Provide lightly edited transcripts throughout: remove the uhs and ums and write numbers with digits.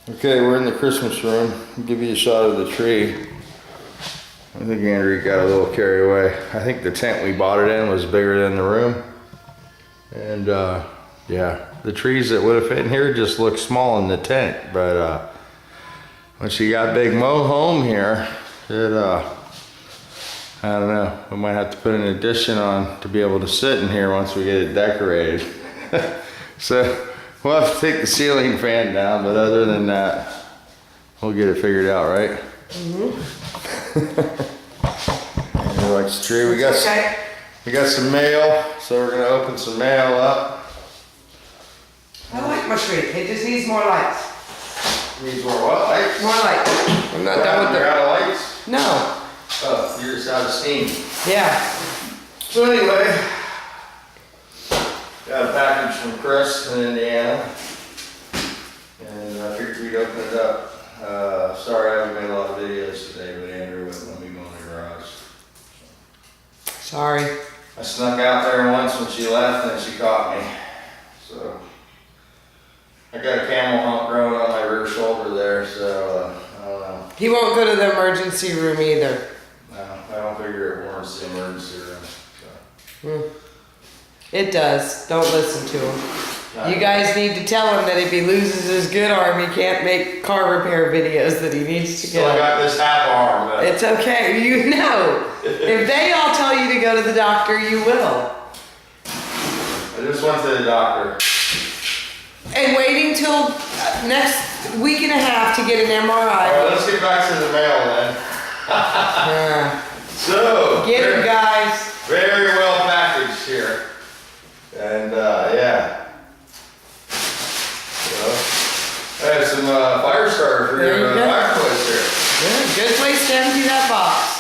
Okay, we're in the Christmas room. I'll give you a shot of the tree. I think Andrew got a little carried away. I think the tent we bought it in was bigger than the room. And yeah, the trees that would have fit in here just look small in the tent. But once you got Big Mo home here, it, I don't know, we might have to put an addition on to be able to sit in here once we get it decorated. So we'll have to take the ceiling fan down, but other than that, we'll get it figured out, right? Andrew likes the tree. We got some mail, so we're gonna open some mail up. I like my tree. It just needs more lights. Needs more what? Lights? More lights. I'm not done with You're the. out of lights? No. Oh, you're just out of steam. Yeah. So anyway, got a package from Chris in Indiana, and I figured we'd open it up. Sorry I haven't made a lot of videos today, but Andrew wouldn't let me go in the garage. Sorry. I snuck out there once when she left and she caught me. So I got a camel hump growing on my rear shoulder there, so I don't know. He won't go to the emergency room either. No, I don't figure it warrants the emergency room. So. It does. Don't listen to him. You guys need to tell him that if he loses his good arm, he can't make car repair videos that he needs to So I get. got this half arm. It's okay. You know. If they all tell you to go to the doctor, you will. I just went to the doctor. And waiting till next week and a half to get an MRI. All right, let's get back to the mail then. So, Get it, guys. very well packaged here. And yeah. So, I have some fire starter for There your you go. fireplace here. Good place to empty that box.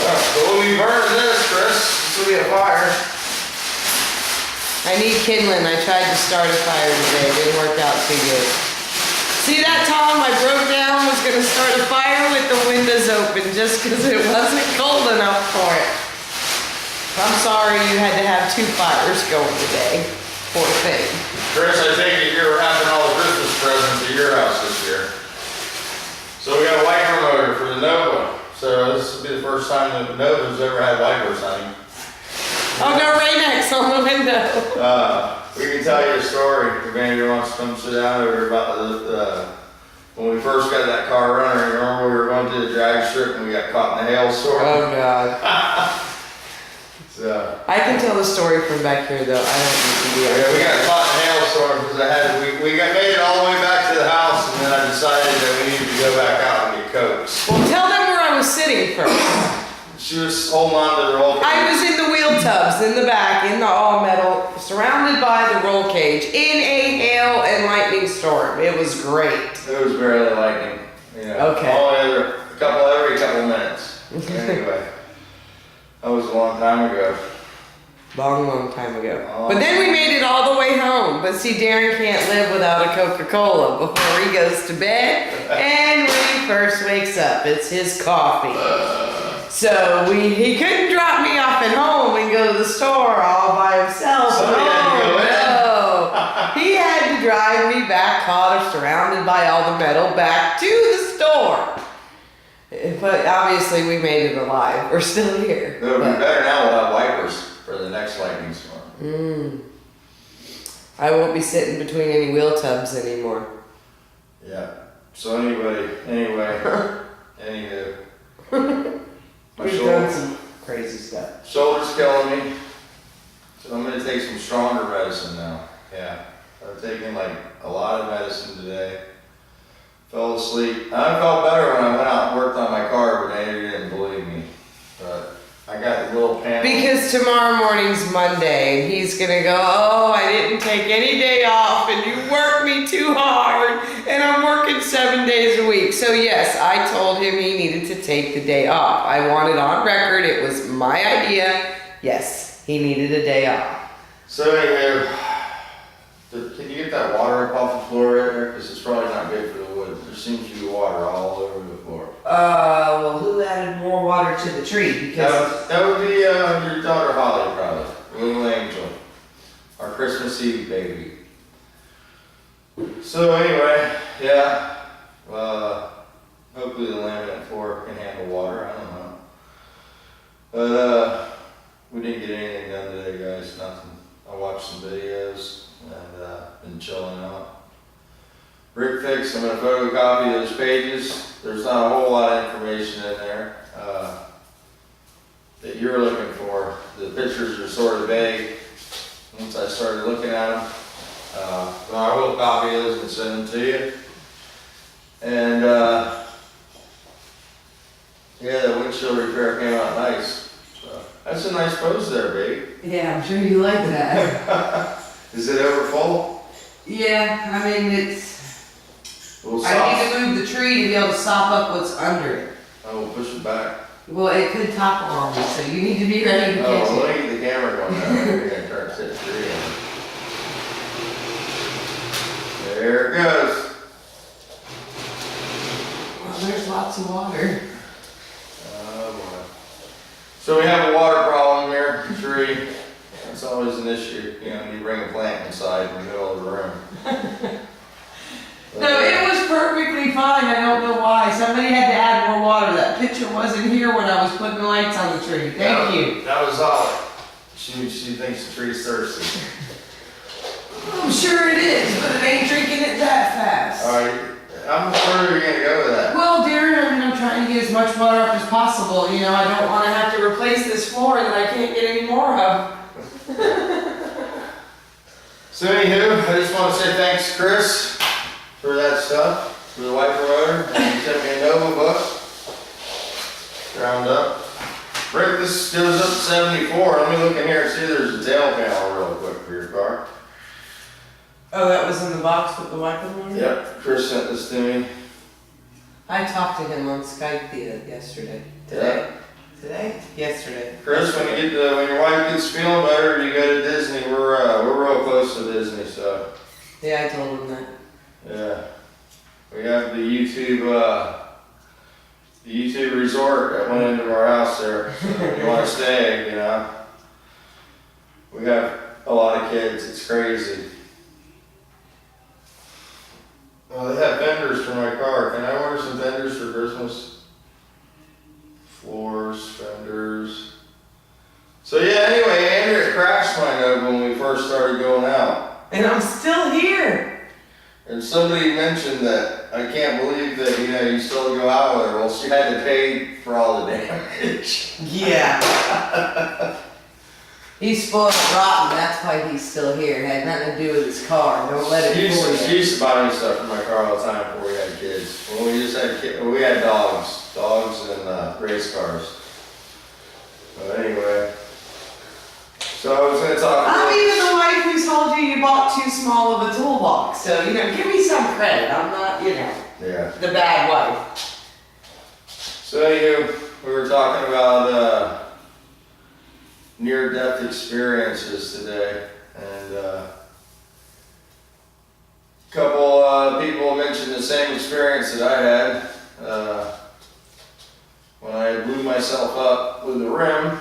Alright, so we'll be burning this, Chris. This will be a fire. I need kindling. I tried to start a fire today. It didn't work out too good. See that, Tom? I broke down, was going to start a fire with the windows open just because it wasn't cold enough for it. I'm sorry you had to have 2 fires going today. Poor thing. Chris, I take it you're wrapping all the Christmas presents at your house this year. So we got a wiper motor for the Nova. So this will be the first time that Nova's ever had wipers, honey. Oh, no, Rain-X on the window. We can tell you a story if Andrew wants to come sit down over about when we first got that car running. Remember we were going to the drag strip and we got caught in the hailstorm? Oh, God. So, I can tell the story from back here, though. I don't need to be yeah, we got caught in the hailstorm because we made it all the way back to the house and then I decided that we needed to go back out and get Cokes. Well, tell them where I was sitting first. She was holding on to the roll cage. I was in the wheel tubs in the back, in the all metal, surrounded by the roll cage, in a hail and lightning storm. It was great. It was barely lightning. You know, Okay. every couple minutes. Anyway, that was a long time ago. Long time ago. But then we made it all the way home. But see, Darren can't live without a Coca-Cola before he goes to bed and when he first wakes up. It's his coffee. So he couldn't drop me off at home and go to the store all by himself. Somebody had to go in. No. He had to drive me back, surrounded by all the metal, back to the store. But obviously we made it alive. We're still here. It'll be better now. We'll have wipers for the next lightning storm. I won't be sitting between any wheel tubs anymore. Yeah. So anyway, anywho. My We've done some crazy stuff. shoulder's killing me. So I'm gonna take some stronger medicine now. Yeah. I've taken like a lot of medicine today. Fell asleep. I felt better when I went out and worked on my car, but Andrew didn't believe me. But I got a little panic. Because tomorrow morning's Monday, and he's gonna go, oh, I didn't take any day off, and you worked me too hard, and I'm working 7 days a week. So yes, I told him he needed to take the day off. I want it on record, it was my idea. Yes, he needed a day off. So anyway, can you get that water up off the floor right there? Because it's probably not good for the wood. There seems to be water all over the floor. Well, who added more water to the tree? Because That would be your daughter Holly, probably. Little angel. Our Christmas Eve baby. So anyway, yeah. Hopefully the laminate floor can handle water. I don't know. But we didn't get anything done today, guys. Nothing. I watched some videos and been chilling out. Brick fix. I'm gonna photocopy those pages. There's not a whole lot of information in there that you're looking for. The pictures are sort of vague once I started looking at them. But I will copy those and send them to you. And yeah, the windshield repair came out nice. So, that's a nice pose there, babe. Yeah, I'm sure you like that. Is it ever full? Yeah, I mean, it's. A little I soft? need to move the tree to be able to sop up what's under it. I will push it back. Well, it could topple on me, so you need to be ready to catch Oh, it. let me get the camera going now. We're gonna try to set tree in. There it goes. Well, there's lots of water. Oh boy. So we have a water problem here, tree. That's always an issue, you know, when you bring a plant inside in the middle of the room. No, it was perfectly fine. I don't know why. Somebody had to add more water. That picture wasn't here when I was putting lights on the tree. Thank you. That was all. She thinks the tree's thirsty. I'm sure it is, but it ain't drinking it that fast. Alright, how much further are you gonna go with that? Well, Darren, I mean, I'm trying to get as much water up as possible. You know, I don't want to have to replace this floor that I can't get any more of. So anywho, I just want to say thanks, Chris, for that stuff, for the wiper motor. And you sent me a Nova book, ground up. Rick, this goes up to 74. Let me look in here and see if there's a tail panel real quick for your car. Oh, that was in the box with the wiper motor? Yep, Chris sent this to me. I talked to him on Skype yesterday. Today? Yesterday. Chris, when your wife gets feeling better, you go to Disney. We're real close to Disney, so Yeah, I told him that. yeah. We have the YouTube resort that went into our house there. So if you want to stay, you know. We got a lot of kids. It's crazy. Oh, they have fenders for my car. Can I order some fenders for Christmas? Floors, fenders. So yeah, anyway, Andrea crashed my Nova when we first started going out. And I'm still here. And somebody mentioned that I can't believe that, you know, you still go out with her. Well, she had to pay for all the damage. Yeah. He's spoiled rotten, that's why he's still here. It had nothing to do with his car. Don't let She it fool used, she you. used to buy me stuff for my car all the time before we had kids. When we just had kids, we had dogs and race cars. But anyway, so I was going to talk I'm about. even the wife who told you you bought too small of a toolbox. So, you know, give me some credit. I'm not, you know, Yeah. the bad wife. So anyway, we were talking about near-death experiences today, and a couple people mentioned the same experience that I had when I blew myself up with the rim.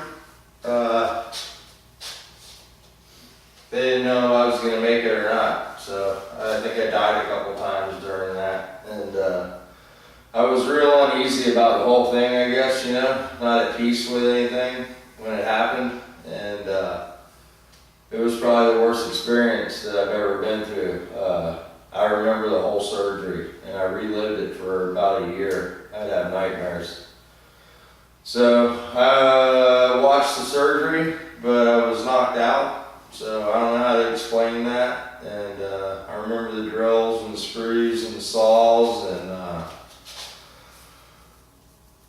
They didn't know if I was going to make it or not, so I think I died a couple times during that, and I was real uneasy about the whole thing, I guess, you know, not at peace with anything when it happened, and it was probably the worst experience that I've ever been through. I remember the whole surgery, and I relived it for about a year. I'd have nightmares. So I watched the surgery, but I was knocked out, so I don't know how to explain that, and I remember the drills and the screws and the saws, and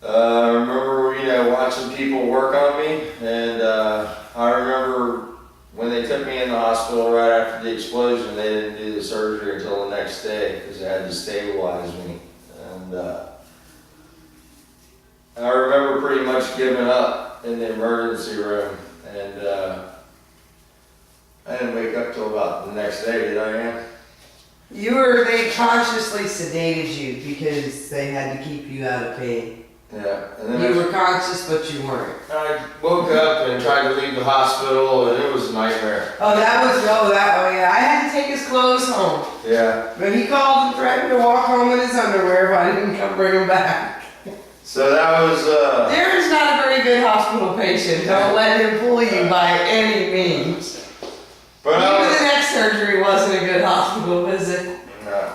I remember, you know, watching people work on me, and I remember when they took me in the hospital right after the explosion, they didn't do the surgery until the next day because they had to stabilize me. And I remember pretty much giving up in the emergency room, and I didn't wake up till about the next day, did I, Ann? They consciously sedated you because they had to keep you out of pain. Yeah, and then You were conscious, but you weren't. I woke up and tried to leave the hospital, and it was a nightmare. Oh, yeah. I had to take his clothes home. Yeah. But he called and threatened to walk home in his underwear if I didn't come bring him back. So that was, Darren's not a very good hospital patient. Don't let him fool you by any means. but Even the neck surgery wasn't a good hospital visit. no,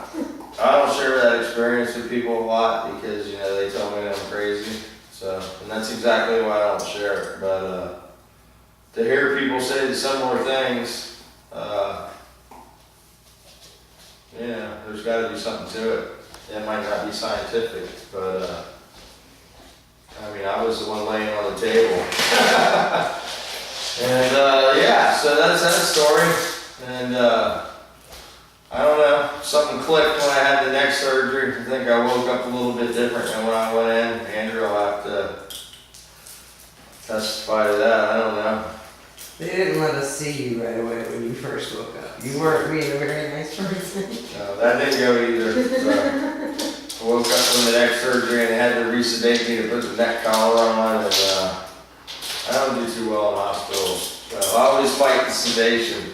I don't share that experience with people a lot because, you know, they tell me I'm crazy. So, and that's exactly why I don't share it. But, to hear people say similar things, yeah, there's got to be something to it. It might not be scientific, but, I mean, I was the one laying on the table. And, yeah, so that's that story. And, I don't know, something clicked when I had the neck surgery. I think I woke up a little bit different than when I went in. Andrew will have to testify to that, I don't know. They didn't let us see you right away when you first woke up. You weren't being a very nice person. No, that didn't go either. So, I woke up from the neck surgery and they had to resedate me to put the neck collar on, and I don't do too well in hospitals. So I always fight the sedation.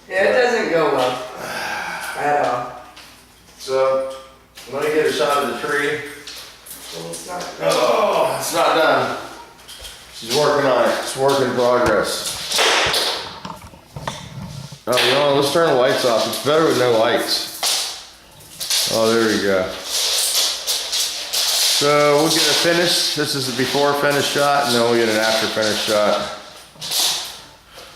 Yeah, it doesn't go well at all. So, I'm gonna get a shot of the tree. Well, it's not. Oh, it's not done. She's working on it. It's a work in progress. Oh, you know, let's turn the lights off. It's better with no lights. Oh, there we go. So we'll get a finish. This is a before finish shot, and then we'll get an after finish shot.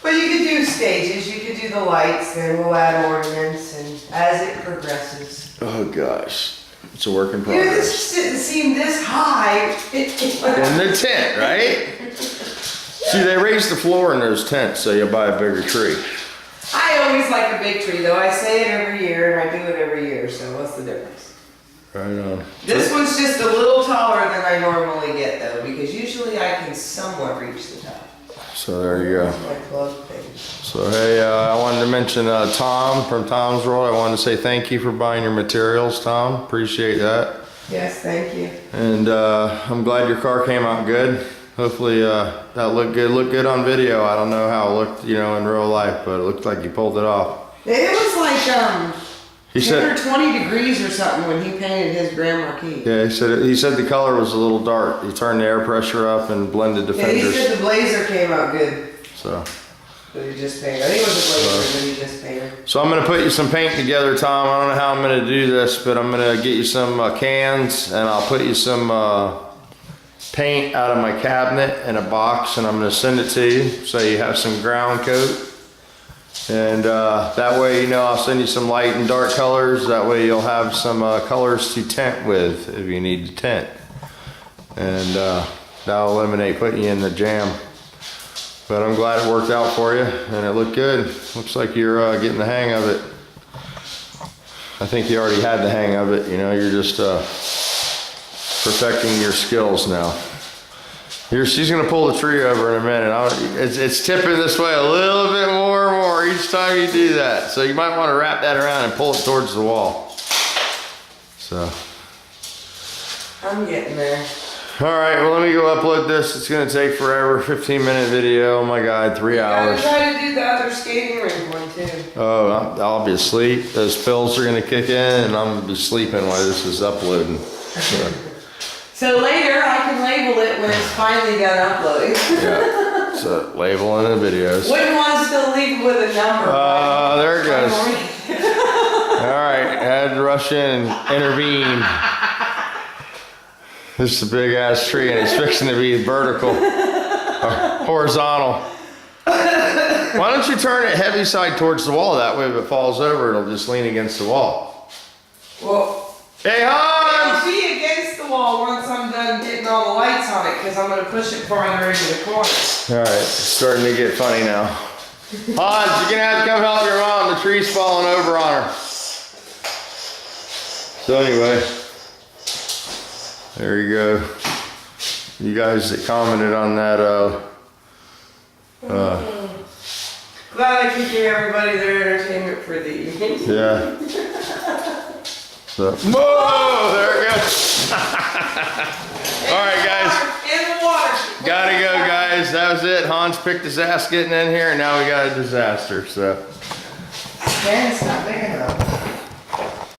But you could do stages. You could do the lights, then we'll add ornaments, and as it progresses. Oh gosh, it's a work in You know, this progress. just didn't seem this high. In the tent, right? See, they raise the floor in those tents, so you'll buy a bigger tree. I always like a big tree, though. I say it every year, and I do it every year. So what's the difference? Right on. This one's just a little taller than I normally get, though, because usually I can somewhat reach the top. So there you go. That's my plug thing. So hey, I wanted to mention Tom from Tom's World. I wanted to say thank you for buying your materials, Tom. Appreciate that. Yes, thank you. And I'm glad your car came out good. Hopefully that looked good. Looked good on video. I don't know how it looked, you know, in real life, but it looked like you pulled it off. It was like He 10 said, or 20 degrees or something when he painted his Grand Marquis. yeah, he said the color was a little dark. He turned the air pressure up and blended the Yeah, he fenders. said the Blazer came out good. So. That he just painted. I think it was a Blazer that he just painted. So I'm gonna put you some paint together, Tom. I don't know how I'm gonna do this, but I'm gonna get you some cans and I'll put you some paint out of my cabinet in a box and I'm gonna send it to you so you have some ground coat. And that way, you know, I'll send you some light and dark colors. That way you'll have some colors to tint with if you need to tint. And that'll eliminate putting you in the jam. But I'm glad it worked out for you and it looked good. Looks like you're getting the hang of it. I think you already had the hang of it. You know, you're just perfecting your skills now. She's gonna pull the tree over in a minute. It's tipping this way a little bit more and more each time you do that. So you might want to wrap that around and pull it towards the wall. So. I'm getting there. All right, well, let me go upload this. It's gonna take forever. 15-minute video. Oh my God, 3 hours. I'm try to do the other skating rink one too. Oh, I'll be asleep. Those pills are gonna kick in, and I'm gonna be sleeping while this is uploading. So later I can label it when it's finally done uploading. Yeah. So labeling the videos. Wouldn't want to still leave it with a number. There it goes. All right, had to rush in and intervene. This is a big ass tree and it's fixing to be vertical, or horizontal. Why don't you turn it heavy side towards the wall? That way if it falls over, it'll just lean against the wall. Well, Hey, it'll Hans! be against the wall once I'm done getting all the lights on it because I'm going to push it farther into the corner. All right, it's starting to get funny now. Hans, you're gonna have to come help your mom. The tree's falling over on her. So anyway, there you go. You guys that commented on that, Glad I could give everybody their entertainment for the evening. yeah. So, whoa, there it goes. All right, guys. In the water. Gotta go, guys. That was it. Hans picked his ass getting in here, and now we got a disaster. So. Man, it's not big enough.